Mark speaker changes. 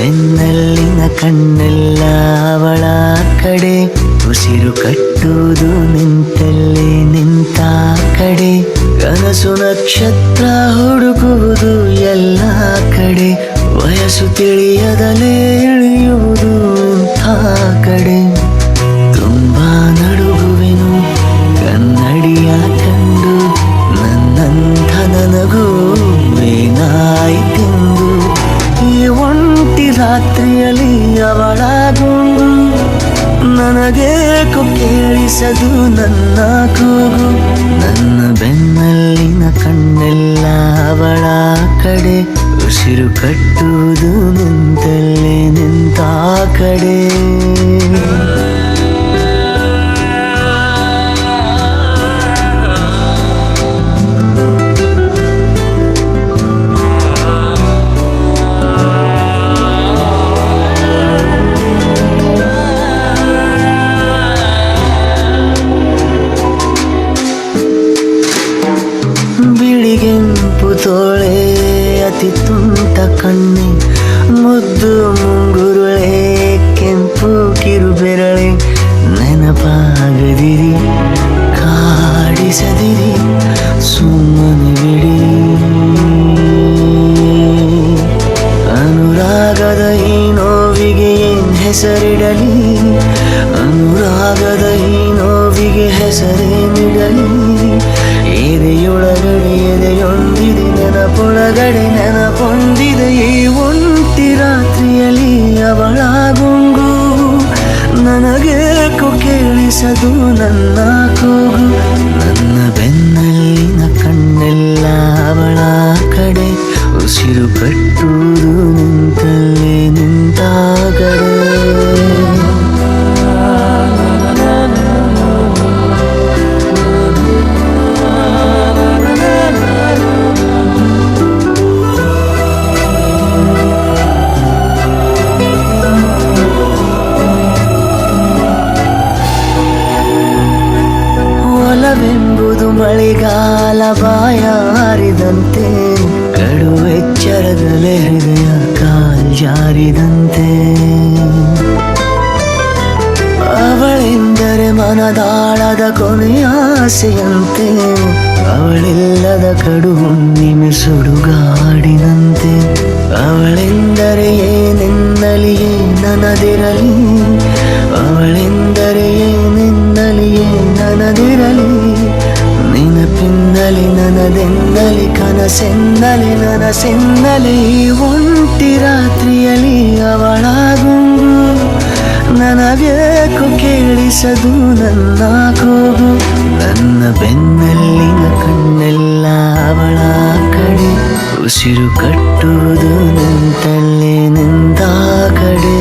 Speaker 1: ಬೆನ್ನಲ್ಲಿನ ಕಣ್ಣೆಲ್ಲ ಅವಳ ಕಡೆ, ಉಸಿರು ಕಟ್ಟುವುದು ನಿಂತಲ್ಲಿ ನಿಂತ ಕಡೆ, ಕನಸು ನಕ್ಷತ್ರ ಹುಡುಕುವುದು ಎಲ್ಲ ಕಡೆ, ವಯಸ್ಸು ತಿಳಿಯದಲೇ ಇಳಿಯುವುದು ಇಂಥ ಕಡೆ. ತುಂಬಾ ನಡುಗುವೆನು ಕನ್ನಡಿಯ ಕಂಡು, ನನ್ನಂಥ ನನಗೂ ಏನಾಯಿತೆಂದು. ಈ ಒಂಟಿ ರಾತ್ರಿಯಲ್ಲಿ ಅವಳ ಗುಂಗು ನನಗೇಕೋ ಕೇಳಿಸದು ನನ್ನ ಕೂಗು. ನನ್ನ ಬೆನ್ನಲ್ಲಿನ ಕಣ್ಣೆಲ್ಲ ಅವಳ ಕಡೆ, ಉಸಿರು ಕಟ್ಟುವುದು ನಿಂತಲ್ಲೇ ನಿಂತ ಕಡೆ. ಬಿಳಿಗೆಂಪು ತೋಳೆ ಅತಿ ತುಂಟ ಕಣ್ಣೆ, ಮುದ್ದು ಮುಂಗುರುಳೆ ಕೆಂಪು ಕಿರುಬೆರಳೆ, ನೆನಪಾಗದಿರಿ ಕಾಡಿಸದಿರಿ ಸುಮ್ಮನೆ ಬಿಡಿ. ಅನುರಾಗದ ಈ ನೋವಿಗೆ ಏನ್ ಹೆಸರಿಡಲಿ, ಅನುರಾಗದ ಈ ನೋವಿಗೆ ಹೆಸರೇನಿಡಲಿ. ಎದೆಯೊಳಗಡೆ ಎದೆಯೊಂದಿದೆ ನೆನಪೊಳಗಡೆ ನೆನಪೊಂದಿದೆ, ಈ ಒಂಟಿ ರಾತ್ರಿಯಲ್ಲಿ ಅವಳ ಗುಂಗು ನನಗೇಕೋ ಕೇಳಿಸದು ನನ್ನ ಕೂಗು. ನನ್ನ ಬೆನ್ನಲ್ಲಿನ ಕಣ್ಣೆಲ್ಲ ಅವಳ ಕಡೆ, ಉಸಿರು ಕಟ್ಟುವುದು ನಿಂತಲ್ಲೇ ನಿಂತ ಕಡೆ. ಒಲವೆಂಬುದು ಮಳೆಗಾಲ ಬಾಯಾರಿದಂತೆ, ಕಡುವೆಚ್ಚರದಲ್ಲೇ ಹೃದಯ ಕಾಲ್ಜಾರಿದಂತೆ. ಅವಳೆಂದರೆ ಮನದಾಳದ ಕೊನೆಯ ಆಸೆಯಂತೆ, ಅವಳಿಲ್ಲದ ಕಡು ಹುಣ್ಣಿಮೆ ಸುಡುಗಾಡಿನಂತೆ. ಅವಳೆಂದರೆ ಏನೆನ್ನಲಿಯೇ ನನ್ನದಿರಲಿ, ಅವಳೆಂದರೆ ಏನೆನ್ನಲಿಯೇ ನನ್ನದಿರಲಿ. ನೆನಪಿಂದಲಿ ನನ್ನದೆನ್ನಲಿ, ಕನಸೆನ್ನಲಿ ನನಸೆನ್ನಲಿ, ಈ ಒಂಟಿ ರಾತ್ರಿಯಲ್ಲಿ ಅವಳ ಗುಂಗು ನನಗೇಕೋ ಕೇಳಿಸದು ನನ್ನ ಕೂಗು. ನನ್ನ ಬೆನ್ನಲ್ಲಿನ ಕಣ್ಣೆಲ್ಲ ಅವಳ ಕಡೆ, ಉಸಿರು ಕಟ್ಟುವುದು ನಿಂತಲ್ಲೇ ನಿಂತ ಕಡೆ.